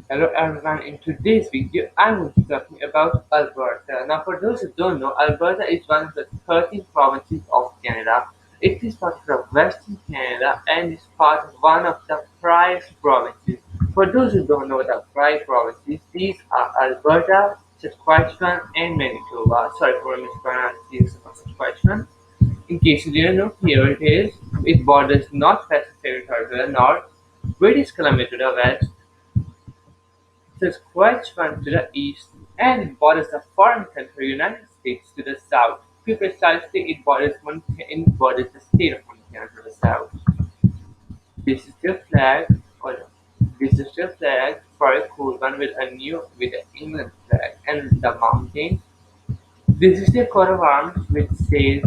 Hello everyone, in today's video I'm going to be talking about Alberta. Now for those who don't know, Alberta is one of the 13 provinces of Canada. It is part of the Western Canada and is part of one of the Prairie provinces. For those who don't know the Prairie provinces, these are Alberta, Saskatchewan and Manitoba. Sorry for mispronouncing Saskatchewan. In case you didn't know, here it is. It borders Northwest Territory to the north, British Columbia to the west, Saskatchewan to the east, and it borders the foreign country United States to the south. To be precisely, it borders the state of Montana to the south. This is the flag, or this is the flag for a cool one with the England flag and the mountain. This is the coat of arms which says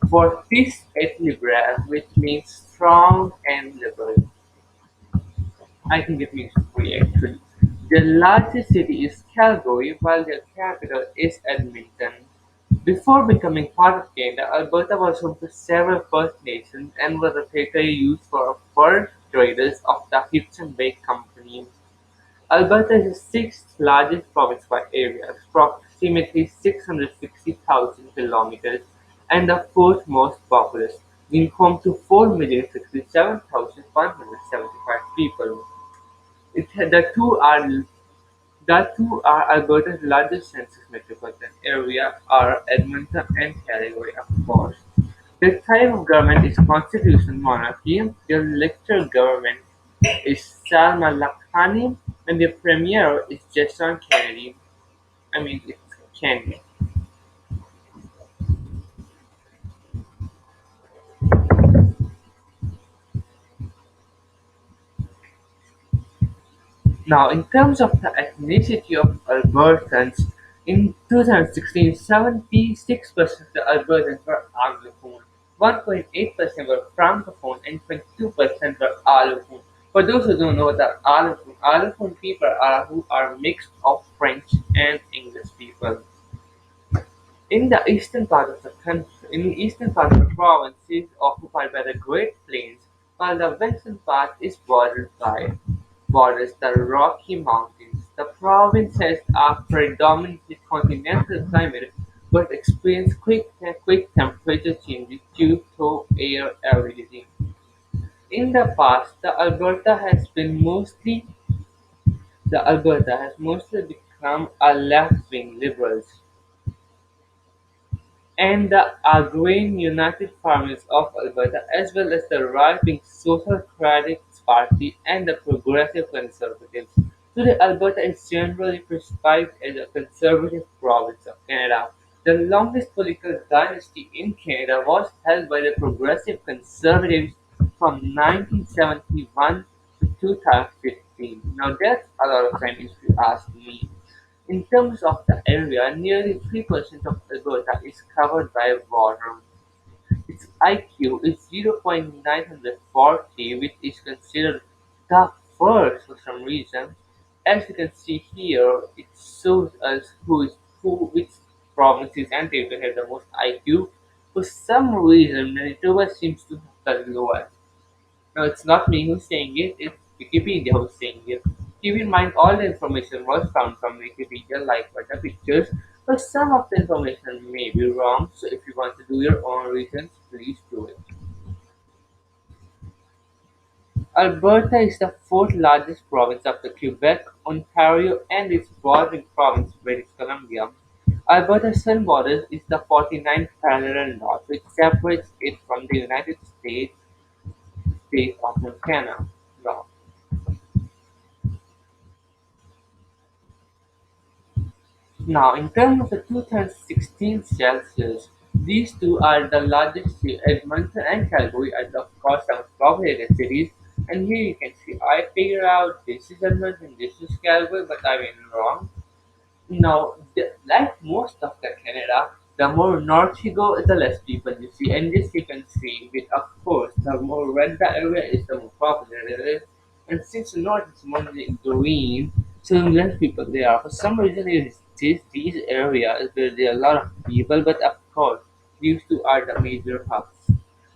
"Fortis et Libera", which means strong and liberal. I think it means free actually. The largest city is Calgary, while the capital is Edmonton. Before becoming part of Canada, Alberta was home to several First Nations and was a territory used for fur traders of the Hudson Bay Company. Alberta is the sixth largest province by area, approximately 660,000 kilometers, and the fourth most populous, being home to 4,067,175 people. The two are Alberta's largest census metropolitan area are Edmonton and Calgary, of course. The type of government is constitutional monarchy. The electoral government is Salma Lakhani, and the premier is Jason Kennedy. It's Kennedy. Now, in terms of the ethnicity of Albertans, in 2016, 76% of the Albertans were Anglophone, 1.8% were Francophone, and 22% were Allophone. For those who don't know what are Allophone people are who are mixed of French and English people. In the eastern part of the country, in the eastern part of the province is occupied by the Great Plains, while the western part is borders the Rocky Mountains. The province has a predominantly continental climate, but experiences quick temperature changes due to air aridity. In the past, the Alberta has mostly become a left-wing liberals and the Agrarian United Farmers of Alberta, as well as the right-wing Social Democrats Party and the Progressive Conservatives. Today, Alberta is generally prescribed as a conservative province of Canada. The longest political dynasty in Canada was held by the Progressive Conservatives from 1971 to 2015. Now, that's a lot of time if you ask me. In terms of the area, nearly 3% of Alberta is covered by water. Its IQ is 0.940, which is considered the first for some reason. As you can see here, it shows us which provinces and territories have the most IQ. For some reason, Manitoba seems to have the lowest. No, it's not me who's saying it, it's Wikipedia who's saying it. Keep in mind all the information was found from Wikipedia like by the pictures, but some of the information may be wrong, so if you want to do your own research, please do it. Alberta is the fourth largest province after Quebec, Ontario, and its bordering province, British Columbia. Alberta's southern border is the 49th parallel north, which separates it from the United States state of Montana. Now, in terms of the 2016 Celsius, these two are the largest Edmonton and Calgary are of course the most populated cities. And here you can see I figured out this is Edmonton, this is Calgary, but I went wrong. Now, like most of the Canada, the more north you go, the less people you see. And this you can see with, of course, the more red the area is, the more popular it is. And since the north is mostly green, so less people there are. For some reason, it is these areas where there are a lot of people, but of course, these two are the major hubs.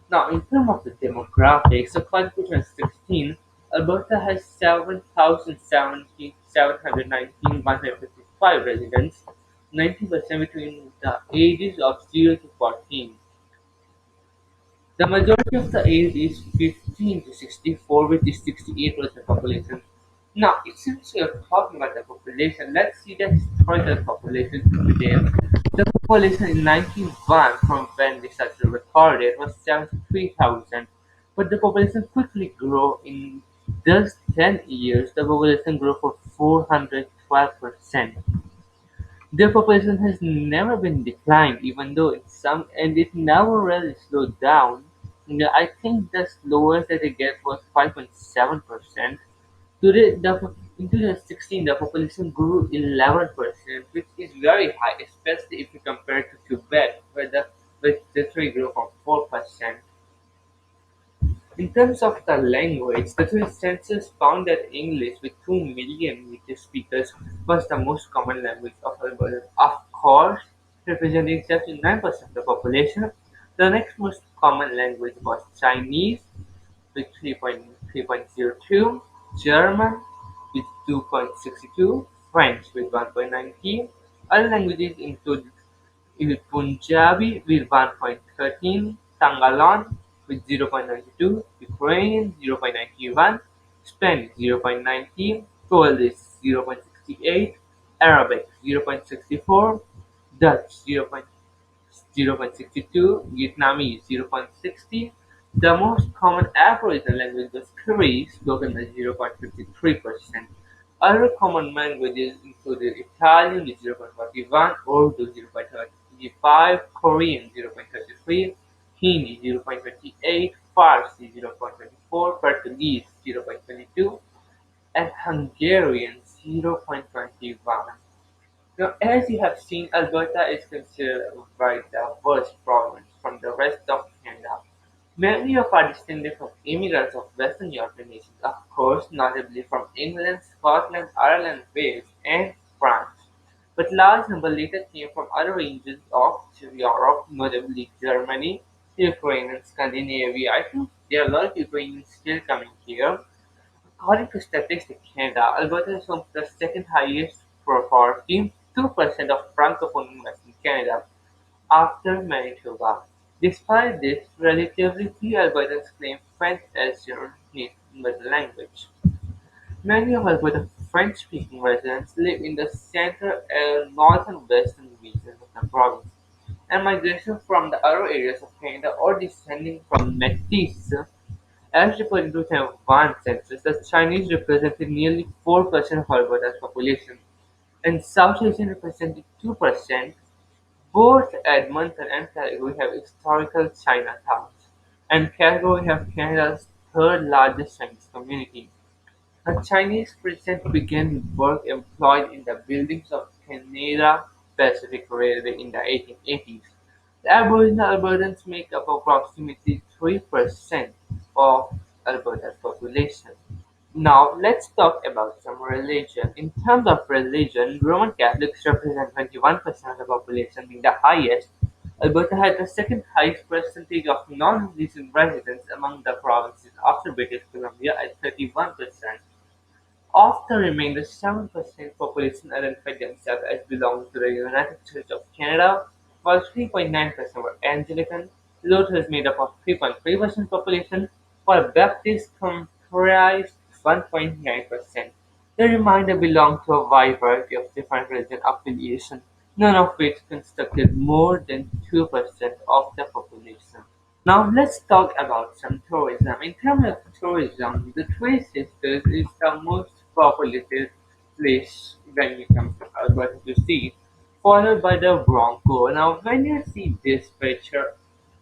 Now, in terms of the demographics, according to 2016, Alberta has 7,719,155 residents, 90% between the ages of 0 to 14. The majority of the age is 15 to 64, which is 68% population. Now, since we are talking about the population, let's see the historical population today. The population in 1901, from when the census recorded, was 73,000, but the population quickly grew in just 10 years. The population grew for 412%. Their population has never been declined, even though it never really slowed down. Yeah, I think the slowest that it get was 5.7%. Today, in 2016, the population grew 11%, which is very high, especially if you compare to Quebec, where the which literally grew from 4%. In terms of the language, the two census found that English, with 2 million native speakers, was the most common language of Alberta. Of course, representing 79% of the population, the next most common language was Chinese, with 3.02, German with 2.62, French with 1.19. Other languages include Punjabi with 1.13, Tangalan with 0.92, Ukrainian 0.91, Spanish 0.19, Polish 0.68, Arabic 0.64, Dutch 0.62, Vietnamese 0.60. The most common Aboriginal language was Cree, spoken by 0.53%. Other common languages included Italian with 0.41, Urdu 0.35, Korean 0.33, Hindi 0.28, Farsi 0.24, Portuguese 0.22, and Hungarian 0.21. Now, as you have seen, Alberta is considered a very diverse province from the rest of Canada. Many of our descendants of immigrants of Western European nations, of course, notably from England, Scotland, Ireland, Wales, and France. But large number later came from other regions of Europe, notably Germany, Ukraine, and Scandinavia. I think there are a lot of Ukrainians still coming here. According to Statistics Canada, Alberta is home to the second highest proportion, 2% of Francophone in Western Canada, after Manitoba. Despite this, relatively few Albertans claim French as their native mother language. Many of Alberta's French-speaking residents live in the central and northern western regions of the province, and migration from the other areas of Canada or descending from Métis. As reported in 2001 census, the Chinese represented nearly 4% of Alberta's population, and South Asian represented 2%. Both Edmonton and Calgary have historical Chinatowns, and Calgary has Canada's third-largest Chinese community. The Chinese present began work employed in the buildings of Canada Pacific Railway in the 1880s. The Aboriginal Albertans make up approximately 3% of Alberta's population. Now let's talk about some religion. In terms of religion, Roman Catholics represent 21% of the population, being the highest. Alberta had the second highest percentage of non-Muslim residents among the provinces after British Columbia at 31%. Of the remainder, 7% population identified themselves as belonging to the United Church of Canada, while 3.9% were Anglican. Lutherans made up of 3.3% population, while Baptists comprised 1.9%. The remainder belonged to a wide variety of different religious affiliations, none of which constituted more than 2% of the population. Now let's talk about some tourism. In terms of tourism, the Three Sisters is the most populated place when you come to Alberta to see, followed by the Bronco. Now when you see this picture,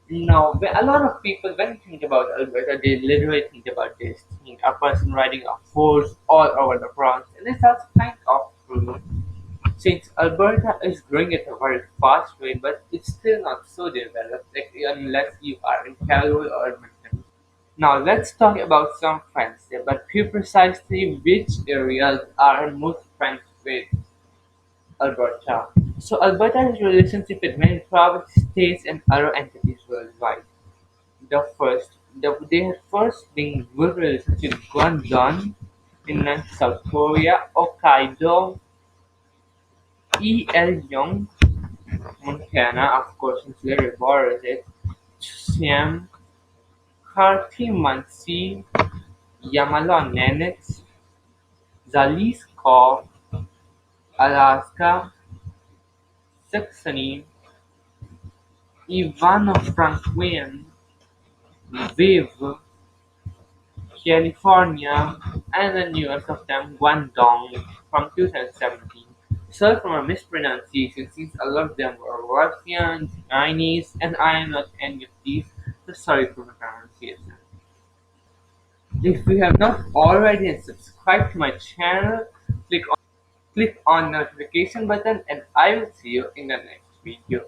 a lot of people when you think about Alberta, they literally think about this thing, a person riding a horse all over the province, and it's also kind of true. Since Alberta is growing at a very fast rate, but it's still not so developed, like, unless you are in Calgary or Edmonton. Now let's talk about some friends, but few precisely which areas are most friends with Alberta. So Alberta has relationship with many provinces, states, and other entities worldwide. The first They had first been released to Guangdong in South Korea, Hokkaido, Ilyong, Montana, of course, since they reborn it, Siam, Kharkiv, Yamalo-Nenets, Jalisco, Alaska, Saxony, Ivano-Frankovsk, Lviv, California, and the newest of them, Guangdong, from 2017. Sorry for my mispronunciation since a lot of them were Russian, Chinese, and I am not any of these, so sorry for my pronunciation. If you have not already subscribed to my channel, click on notification button and I will see you in the next video.